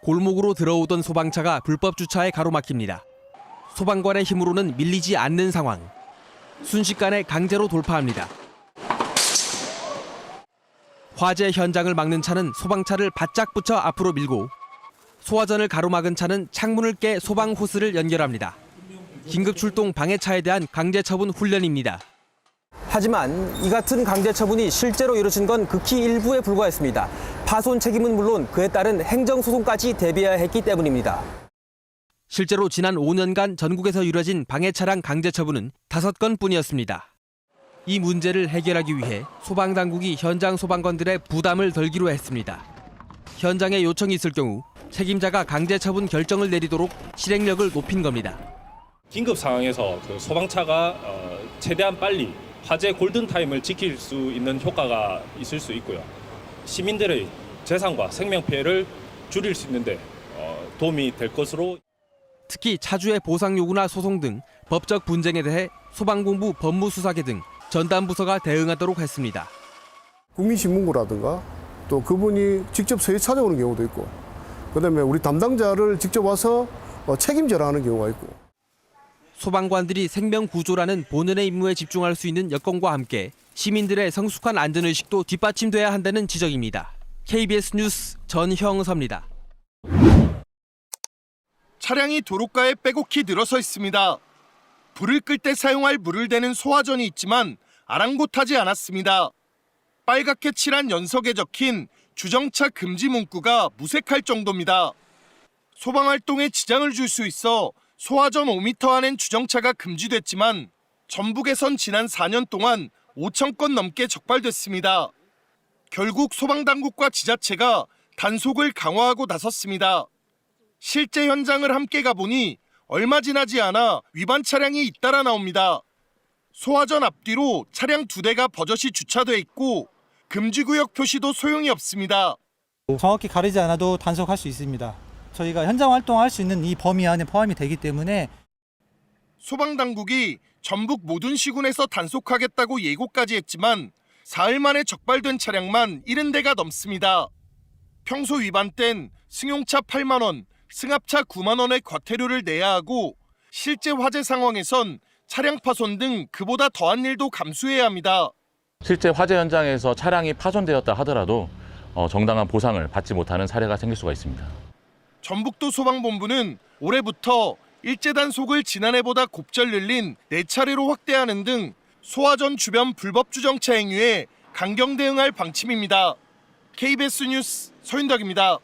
골목으로 들어오던 소방차가 불법 주차에 가로막힙니다. 소방관의 힘으로는 밀리지 않는 상황. 순식간에 강제로 돌파합니다. 화재 현장을 막는 차는 소방차를 바짝 붙여 앞으로 밀고 소화전을 가로막은 차는 창문을 깨 소방 호스를 연결합니다. 긴급 출동 방해차에 대한 강제 처분 훈련입니다. 하지만 이 같은 강제 처분이 실제로 이루어진 건 극히 일부에 불과했습니다. 파손 책임은 물론 그에 따른 행정소송까지 대비해야 했기 때문입니다. 실제로 지난 5년간 전국에서 이루어진 방해 차량 강제 처분은 5건뿐이었습니다. 이 문제를 해결하기 위해 소방당국이 현장 소방관들의 부담을 덜기로 했습니다. 현장에 요청이 있을 경우 책임자가 강제 처분 결정을 내리도록 실행력을 높인 겁니다. 긴급 상황에서 소방차가 최대한 빨리 화재 골든타임을 지킬 수 있는 효과가 있을 수 있고요. 시민들의 재산과 생명 피해를 줄일 수 있는데 도움이 될 것으로. 특히 차주의 보상 요구나 소송 등 법적 분쟁에 대해 소방공부 법무수사계 등 전담 부서가 대응하도록 했습니다. 국민신문고라든가 또 그분이 직접 서해 찾아오는 경우도 있고 그다음에 우리 담당자를 직접 와서 책임져라 하는 경우가 있고. 소방관들이 생명 구조라는 본연의 임무에 집중할 수 있는 여건과 함께 시민들의 성숙한 안전의식도 뒷받침돼야 한다는 지적입니다. KBS 뉴스 전형섭입니다. 차량이 도로가에 빼곡히 늘어서 있습니다. 불을 끌 때 사용할 물을 대는 소화전이 있지만 아랑곳하지 않았습니다. 빨갛게 칠한 연석에 적힌 주정차 금지 문구가 무색할 정도입니다. 소방활동에 지장을 줄 수 있어 소화전 5m 안엔 주정차가 금지됐지만 전북에선 지난 4년 동안 5,000건 넘게 적발됐습니다. 결국 소방당국과 지자체가 단속을 강화하고 나섰습니다. 실제 현장을 함께 가보니 얼마 지나지 않아 위반 차량이 잇따라 나옵니다. 소화전 앞뒤로 차량 2대가 버젓이 주차돼 있고 금지구역 표시도 소용이 없습니다. 정확히 가리지 않아도 단속할 수 있습니다. 저희가 현장 활동할 수 있는 이 범위 안에 포함이 되기 때문에. 소방당국이 전북 모든 시군에서 단속하겠다고 예고까지 했지만 사흘 만에 적발된 차량만 70대가 넘습니다. 평소 위반 땐 승용차 8만 원, 승합차 9만 원의 과태료를 내야 하고 실제 화재 상황에선 차량 파손 등 그보다 더한 일도 감수해야 합니다. 실제 화재 현장에서 차량이 파손되었다 하더라도 정당한 보상을 받지 못하는 사례가 생길 수가 있습니다. 전북도 소방본부는 올해부터 일제 단속을 지난해보다 곱절 늘린 4차례로 확대하는 등 소화전 주변 불법 주정차 행위에 강경 대응할 방침입니다. KBS 뉴스 서윤덕입니다.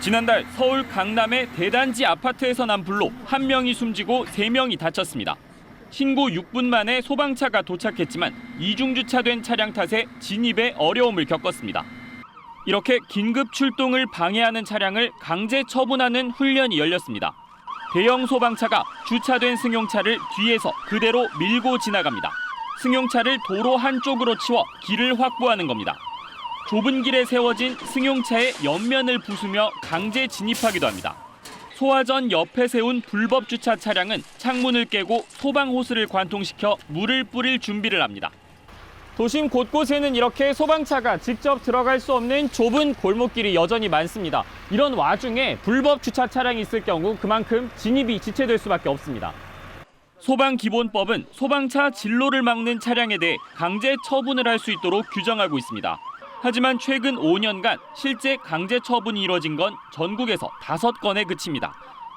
지난달 서울 강남의 대단지 아파트에서 난 불로 1명이 숨지고 3명이 다쳤습니다. 신고 6분 만에 소방차가 도착했지만 이중주차된 차량 탓에 진입에 어려움을 겪었습니다. 이렇게 긴급 출동을 방해하는 차량을 강제 처분하는 훈련이 열렸습니다. 대형 소방차가 주차된 승용차를 뒤에서 그대로 밀고 지나갑니다. 승용차를 도로 한쪽으로 치워 길을 확보하는 겁니다. 좁은 길에 세워진 승용차의 옆면을 부수며 강제 진입하기도 합니다. 소화전 옆에 세운 불법 주차 차량은 창문을 깨고 소방 호스를 관통시켜 물을 뿌릴 준비를 합니다. 도심 곳곳에는 이렇게 소방차가 직접 들어갈 수 없는 좁은 골목길이 여전히 많습니다. 이런 와중에 불법 주차 차량이 있을 경우 그만큼 진입이 지체될 수밖에 없습니다. 소방기본법은 소방차 진로를 막는 차량에 대해 강제 처분을 할 수 있도록 규정하고 있습니다. 하지만 최근 5년간 실제 강제 처분이 이뤄진 건 전국에서 5건에 그칩니다.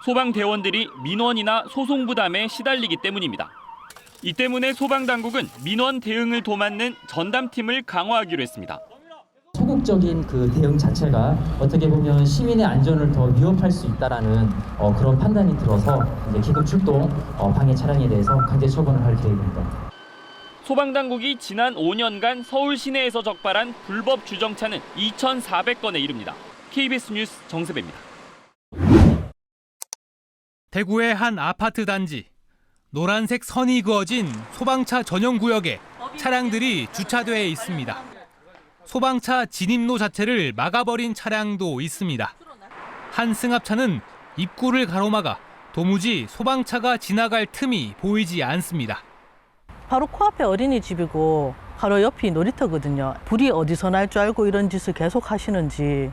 소방대원들이 민원이나 소송 부담에 시달리기 때문입니다. 이 때문에 소방당국은 민원 대응을 도맡는 전담팀을 강화하기로 했습니다. 소극적인 그 대응 자체가 어떻게 보면 시민의 안전을 더 위협할 수 있다라는 그런 판단이 들어서 이제 긴급 출동 방해 차량에 대해서 강제 처분을 할 계획입니다. 소방당국이 지난 5년간 서울 시내에서 적발한 불법 주정차는 2,400건에 이릅니다. KBS 뉴스 정세배입니다. 대구의 한 아파트 단지. 노란색 선이 그어진 소방차 전용 구역에 차량들이 주차돼 있습니다. 소방차 진입로 자체를 막아버린 차량도 있습니다. 한 승합차는 입구를 가로막아 도무지 소방차가 지나갈 틈이 보이지 않습니다. 바로 코앞에 어린이집이고 바로 옆이 놀이터거든요. 불이 어디서 날 줄 알고 이런 짓을 계속 하시는지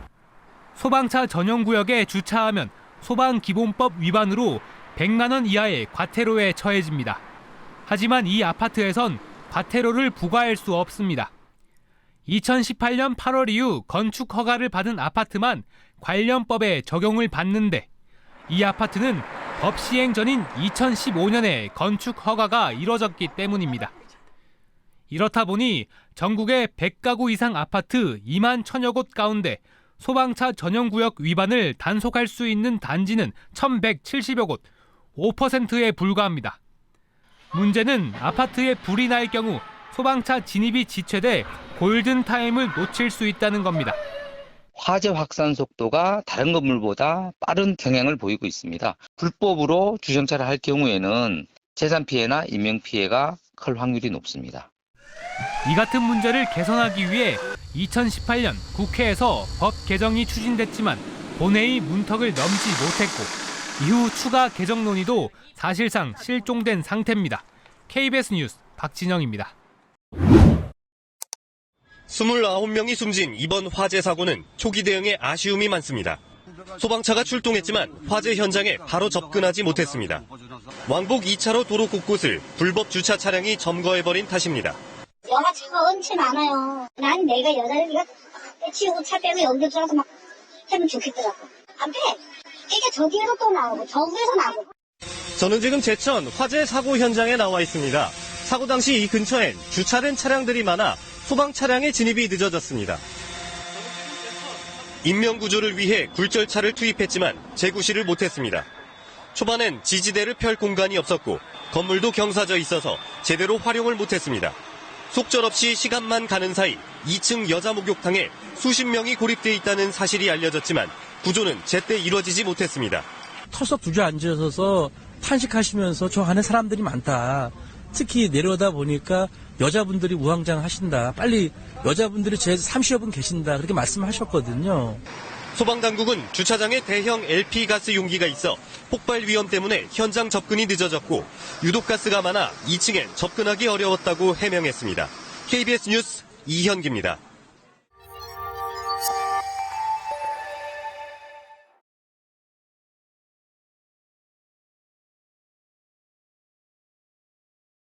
소방차 전용구역에 주차하면 소방기본법 위반으로 100만 원 이하의 과태료에 처해집니다. 하지만 이 아파트에선 과태료를 부과할 수 없습니다. 2018년 8월 이후 건축 허가를 받은 아파트만 관련법에 적용을 받는데 이 아파트는 법 시행 전인 2015년에 건축 허가가 이뤄졌기 때문입니다. 이렇다 보니 전국의 100가구 이상 아파트 2만 1000여 곳 가운데 소방차 전용구역 위반을 단속할 수 있는 단지는 1170여 곳, 5%에 불과합니다. 문제는 아파트에 불이 날 경우 소방차 진입이 지체돼 골든타임을 놓칠 수 있다는 겁니다. 화재 확산 속도가 다른 건물보다 빠른 경향을 보이고 있습니다. 불법으로 주정차를 할 경우에는 재산 피해나 인명 피해가 클 확률이 높습니다. 이 같은 문제를 개선하기 위해 2018년 국회에서 법 개정이 추진됐지만 본회의 문턱을 넘지 못했고 이후 추가 개정 논의도 사실상 실종된 상태입니다. KBS 뉴스 박진영입니다. 29명이 숨진 이번 화재 사고는 초기 대응에 아쉬움이 많습니다. 소방차가 출동했지만 화재 현장에 바로 접근하지 못했습니다. 왕복 2차로 도로 곳곳을 불법 주차 차량이 점거해버린 탓입니다. 여가차가 엄청 많아요. 난 내가 여자를 치우고 차 빼고 여기로 들어가서 막 하면 좋겠더라고. 안 돼. 이게 저기에서 또 나오고 저기에서 나오고. 저는 지금 제천 화재 사고 현장에 나와 있습니다. 사고 당시 이 근처엔 주차된 차량들이 많아 소방 차량의 진입이 늦어졌습니다. 인명구조를 위해 굴절차를 투입했지만 재구시를 못했습니다. 초반엔 지지대를 펼 공간이 없었고 건물도 경사져 있어서 제대로 활용을 못했습니다. 속절없이 시간만 가는 사이 2층 여자 목욕탕에 수십 명이 고립돼 있다는 사실이 알려졌지만 구조는 제때 이루어지지 못했습니다. 털썩 주저앉으셔서 탄식하시면서 저 안에 사람들이 많다. 특히 내려오다 보니까 여자분들이 우왕좌왕하신다. 빨리 여자분들이 제 30여 분 계신다. 그렇게 말씀하셨거든요. 소방당국은 주차장에 대형 LP가스 용기가 있어 폭발 위험 때문에 현장 접근이 늦어졌고 유독가스가 많아 2층엔 접근하기 어려웠다고 해명했습니다. KBS 뉴스 이현기입니다.